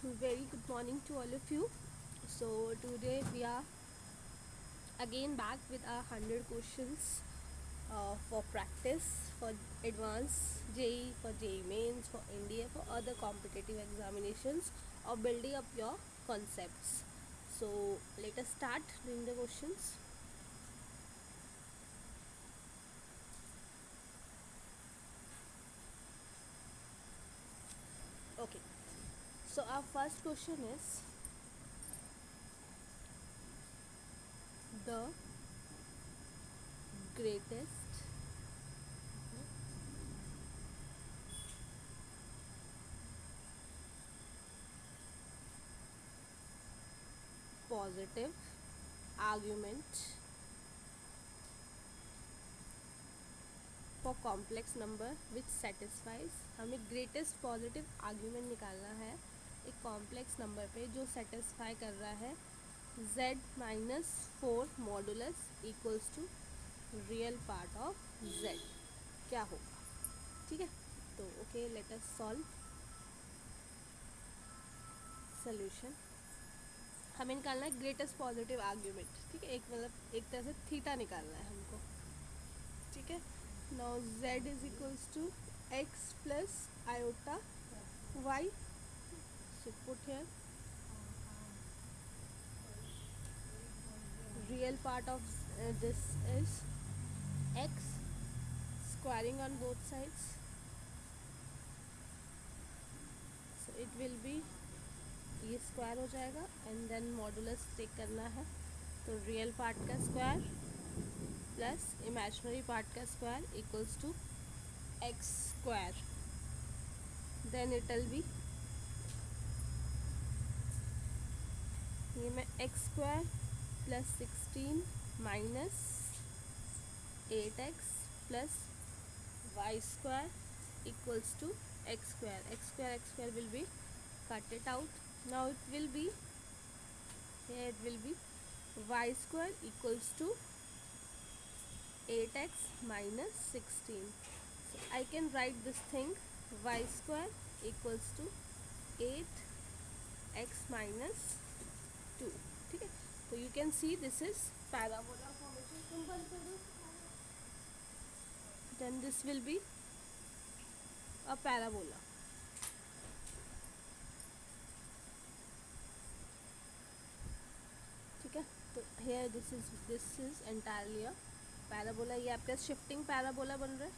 Very good morning to all of you. So today we are again back with our 100 questions for practice for advanced JE, for JE mains, for India, for other competitive examinations, or building up your concepts. So let us start doing the questions. Okay. So our first question is the greatest positive argument for complex number which satisfies. हमें greatest positive argument निकालना है एक complex number पे जो satisfy कर रहा है z-4 modulus equals to real part of z। क्या होगा? ठीक है, तो okay, let us solve solution. हमें निकालना है ग्रेटेस्ट पॉजिटिव आर्ग्यूमेंट। ठीक है, एक मतलब एक तरह से थीटा निकालना है हमको। ठीक है, now z is equals to x plus iota y, so put here real part of this is x, squaring on both sides, so it will be ये स्क्वायर हो जाएगा एंड देन मॉडुलस टेक करना है, तो real part का square plus imaginary part का square equals to x square, then it will be ये मैं x square plus 16 minus 8x plus y square equals to x square. X square will be cut it out. Now it will be here it will be y square equals to 8x minus 16. So I can write this thing y square equals to 8x minus 2. ठीक है, तो you can see this is parabola formation. Simple कर दो, then this will be a parabola. ठीक है, तो here this is entirely a parabola. ये आपका शिफ्टिंग पैराबोला बन रहा है।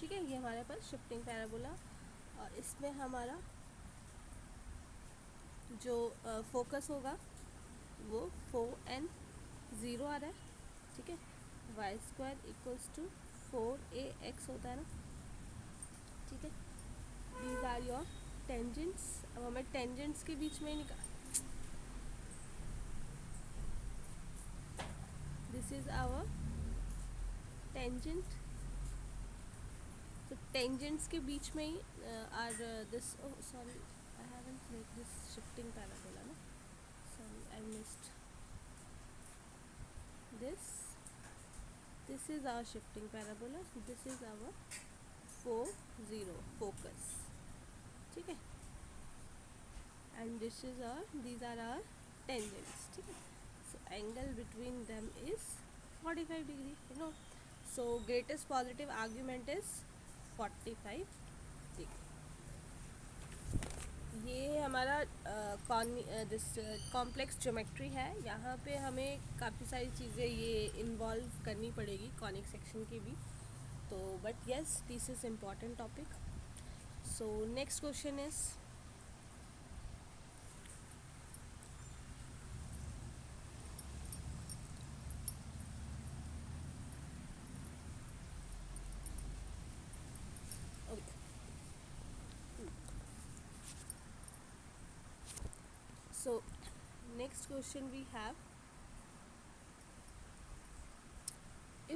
ठीक है, ये हमारे पास शिफ्टिंग पैराबोला, और इसमें हमारा जो फोकस होगा वो 4n0 आ रहा है। ठीक है, Y square equals to 4ax होता है ना। ठीक है, दीज आर योर टेंजेंट्स। अब हमें टेंजेंट्स के बीच में ही निकाल, दिस इज आवर टेंजेंट, तो टेंजेंट्स के बीच में ही are this, sorry I haven't made this shifting parabola ना, sorry I missed this is our shifting parabola, this is our 4 0 focus. ठीक है, and this is our, these are our tangents. ठीक है, so angle between them is 45 degree, you know, so greatest positive argument is 45 degree. ये हमारा this complex geometry है। यहाँ पे हमें काफ़ी सारी चीज़ें ये इन्वॉल्व करनी पड़ेगी कॉनिक सेक्शन की भी, तो but yes this is important topic. So next question is so next question we have,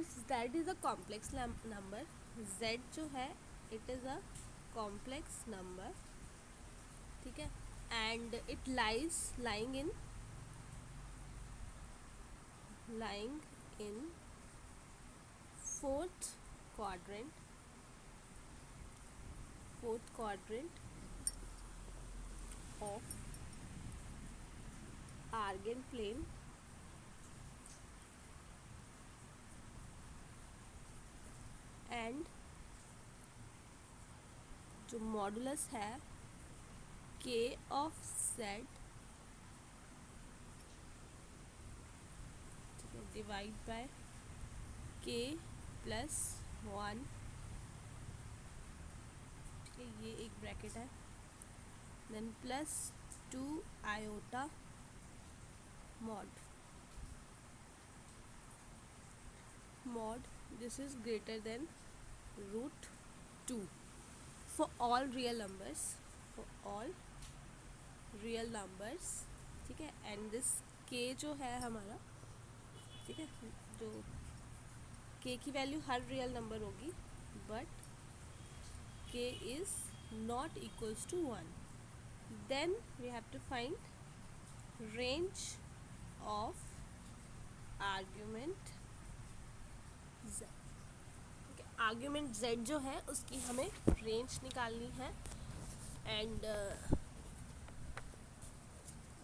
if z is a complex number, z जो है it is a complex number, ठीक है, and it lying in fourth quadrant fourth quadrant of Argand plane and जो modulus है k of z, ठीक है, divide by k plus 1, ठीक है, ये एक ब्रैकेट है, then plus 2 iota mod this is greater than root 2 for all real numbers, ठीक है, एंड दिस k जो है हमारा, ठीक है, जो k की वैल्यू हर रियल नंबर होगी but k is not equals to 1, then we have to find range of argument z, okay, argument z जो है उसकी हमें रेंज निकालनी है and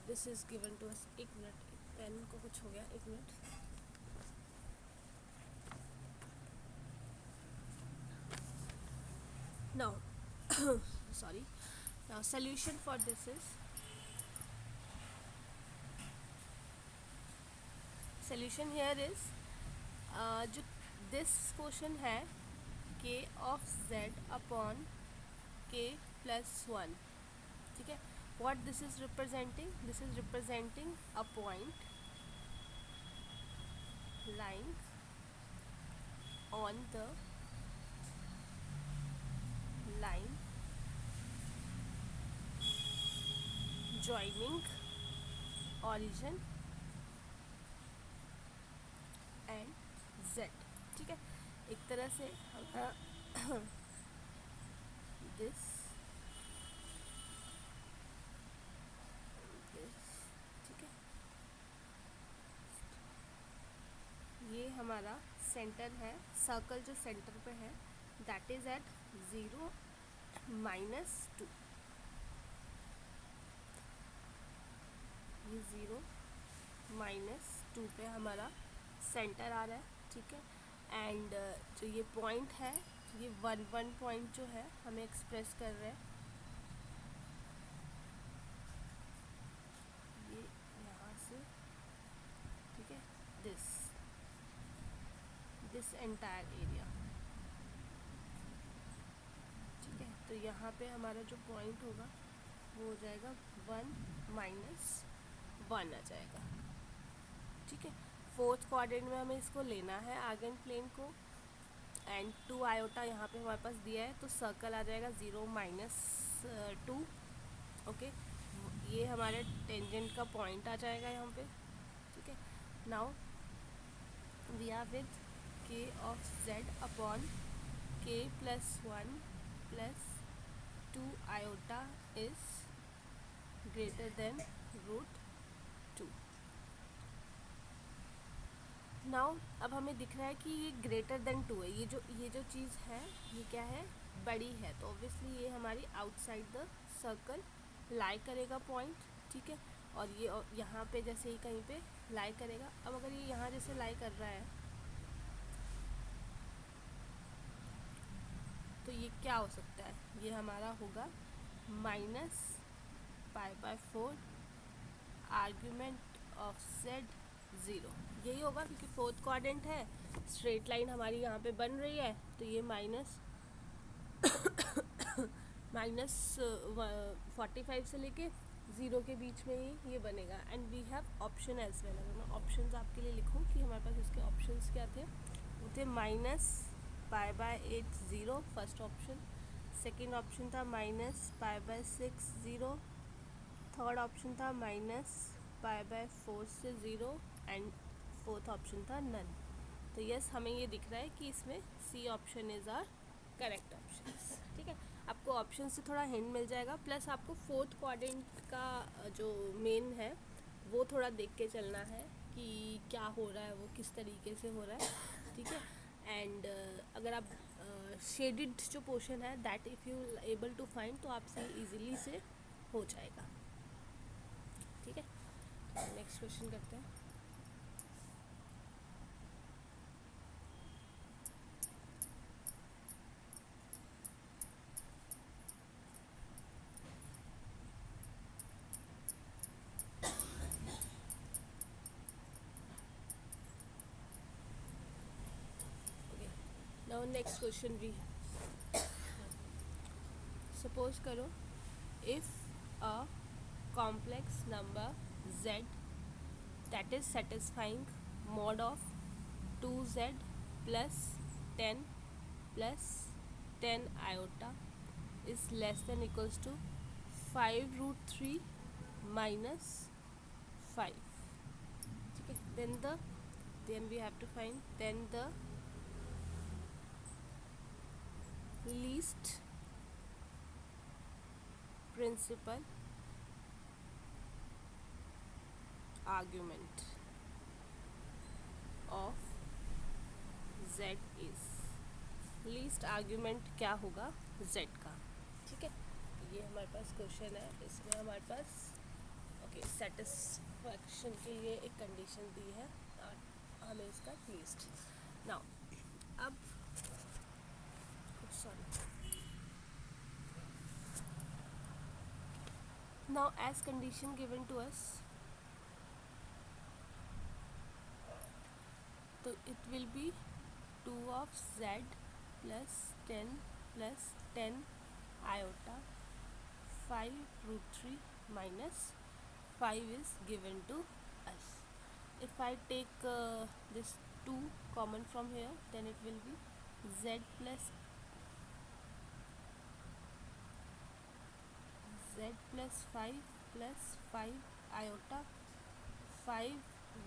this is given to us. एक मिनट, पेन को कुछ हो गया, एक मिनट। Now sorry, now solution for this is, solution here is जो दिस क्वेश्चन है k of z upon k plus 1, ठीक है, what this is representing, this is representing a point lying on the line joining origin and z, ठीक है, एक तरह से this ठीक है, ये हमारा सेंटर है, सर्कल जो सेंटर पे है दैट इज एट 0 -2, ये 0 -2 पे हमारा सेंटर आ रहा है, ठीक है, एंड जो ये पॉइंट है ये 1 पॉइंट जो है हमें एक्सप्रेस कर रहे हैं, ये यहाँ से, ठीक है, दिस एंटायर एरिया, ठीक है, तो यहाँ पे हमारा जो पॉइंट होगा वो हो जाएगा 1 -1 आ जाएगा, ठीक है। फोर्थ क्वाड्रेंट में हमें इसको लेना है आर्गेंट प्लेन को, एंड 2 आयोटा यहाँ पे हमारे पास दिया है तो सर्कल आ जाएगा 0 -2, ओके, ये हमारे टेंजेंट का पॉइंट आ जाएगा यहाँ पे, ठीक है। Now we are with k of z upon k plus 1 plus 2 iota is greater than root 2। Now अब हमें दिख रहा है कि ये ग्रेटर देन 2 है, ये जो चीज़ है ये क्या है, बड़ी है, तो ऑब्वियसली ये हमारी आउटसाइड द सर्कल लाई करेगा पॉइंट, ठीक है, और ये यहाँ पे जैसे ही कहीं पे लाई करेगा। अब अगर ये यहाँ जैसे लाई कर रहा है तो ये क्या हो सकता है, ये हमारा होगा -π/4 आर्ग्यूमेंट ऑफ z 0, यही होगा क्योंकि फोर्थ क्वाड्रेंट है, स्ट्रेट लाइन हमारी यहाँ पे बन रही है, तो ये -45 से लेके 0 के बीच में ही ये बनेगा। And we have option as well, अगर मैं ऑप्शंस आपके लिए लिखूँ कि हमारे पास इसके ऑप्शंस क्या थे, वो थे -π/8 0 फर्स्ट ऑप्शन, सेकेंड ऑप्शन था -π/6 0, थर्ड ऑप्शन था -π/4 से 0 एंड फोर्थ ऑप्शन था नन। तो यस, हमें ये दिख रहा है कि इसमें C option is are correct option, ठीक है। आपको ऑप्शन से थोड़ा हिंट मिल जाएगा, प्लस आपको फोर्थ क्वाड्रेंट का जो मेन है वो थोड़ा देख के चलना है कि क्या हो रहा है, वो किस तरीके से हो रहा है, ठीक है। एंड अगर आप शेडिड जो पोर्शन है that if you able to find तो आपसे इजीली से हो जाएगा। ठीक है, तो नेक्स्ट क्वेश्चन करते हैं। नाउ नेक्स्ट क्वेश्चन भी सपोज करो if a complex number z that is satisfying mod of 2z plus 10 plus 10 iota is less than equals to 5 root 3 minus 5. Okay, then we have to find then the least principal argument of z is, least argument क्या होगा z का। ठीक है, ये हमारे पास question है, इसमें हमारे पास ओके सेटिस्फैक्शन के लिए एक कंडीशन दी है और हमें इसका लीस्ट। नाउ अब sorry, now as condition given to us, तो it will be 2 of z plus 10 plus 10 iota 5 root 3 minus 5 is given to us. If I take this 2 common from here, then it will be z plus 5 plus 5 iota 5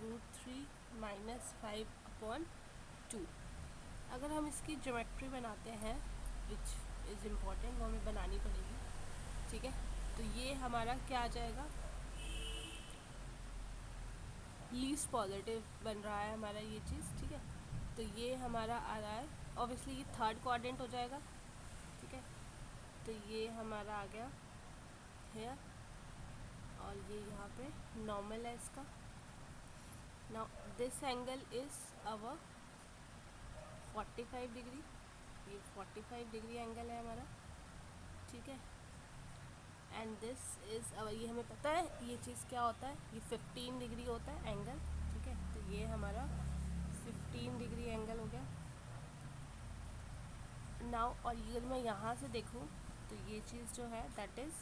root 3 minus 5 upon 2। अगर हम इसकी geometry बनाते हैं which is important, वो हमें बनानी पड़ेगी। ठीक है, तो ये हमारा क्या आ जाएगा, लीस्ट पॉजिटिव बन रहा है हमारा ये चीज़। ठीक है, तो ये हमारा आ रहा है, ऑब्वियसली ये थर्ड क्वाड्रेंट हो जाएगा। ठीक है, तो ये हमारा आ गया है और ये यहाँ पे नॉर्मल है इसका। Now this angle is our 45 degree, ये 45 डिग्री एंगल है हमारा। ठीक है, एंड दिस इज़ अब ये हमें पता है ये चीज़ क्या होता है, ये 15 डिग्री होता है एंगल। ठीक है, तो ये हमारा 15 डिग्री एंगल हो गया। नाउ और अगर मैं यहाँ से देखूँ तो ये चीज़ जो है दैट इज़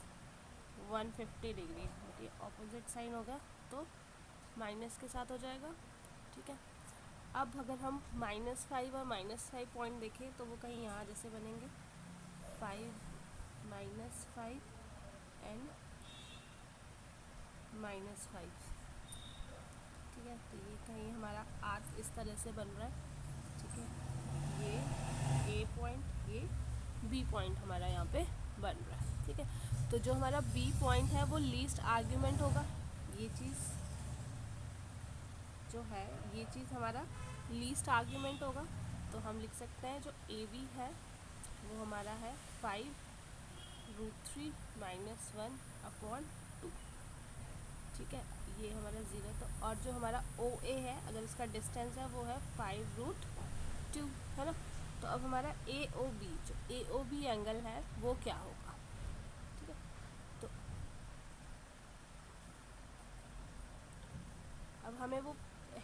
150 डिग्री, ये ऑपोजिट साइन होगा तो माइनस के साथ हो जाएगा। ठीक है, अब अगर हम -5 और -5 पॉइंट देखें तो वो कहीं यहाँ जैसे बनेंगे 5 -5 एंड -5। ठीक है, तो ये कहीं हमारा आर्क इस तरह से बन रहा है। ठीक है, ये A पॉइंट, ये B पॉइंट हमारा यहाँ पे बन रहा है। ठीक है, तो जो हमारा B पॉइंट है वो लीस्ट आर्ग्यूमेंट होगा, ये चीज़ जो है ये चीज़ हमारा लीस्ट आर्ग्यूमेंट होगा। तो हम लिख सकते हैं जो AB है वो हमारा है 5 रूट 3 माइनस 1 अपॉन 2। ठीक है, ये हमारा 0। तो और जो हमारा OA है अगर इसका डिस्टेंस है वो है 5 रूट 2, है ना। तो अब हमारा AOB जो AOB एंगल है वो क्या होगा। ठीक है, तो अब हमें वो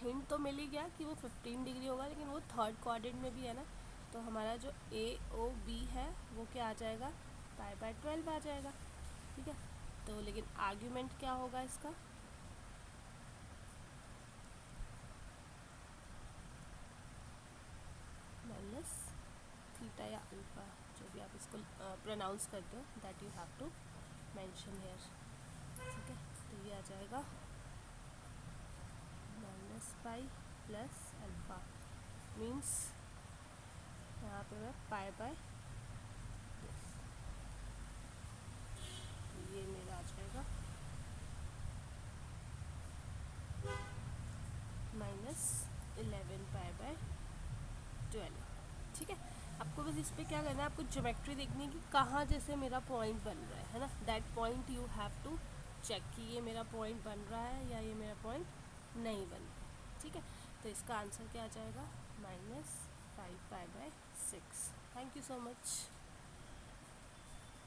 हिंट तो मिल ही गया कि वो 15 डिग्री होगा, लेकिन वो थर्ड क्वाड्रेंट में भी है ना। तो हमारा जो AOB है वो क्या आ जाएगा, π/12 आ जाएगा। ठीक है, तो लेकिन आर्ग्यूमेंट क्या होगा इसका, माइनस थीटा या अल्फा, जो भी आप इसको प्रोनाउंस करते हो that you have to mention here. ठीक है, तो ये आ जाएगा -π प्लस अल्फा, मीन्स यहाँ पे मैं π/, ये मेरा आ जाएगा -11π/12। ठीक है, अब आपको बस इस पर क्या करना है, आपको ज्योमेट्री देखनी है कि कहाँ जैसे मेरा पॉइंट बन रहा है ना, that point you have to check कि ये मेरा पॉइंट बन रहा है या ये मेरा पॉइंट नहीं बन रहा। ठीक है, तो इसका आंसर क्या आ जाएगा, -5π/6। Thank you so much.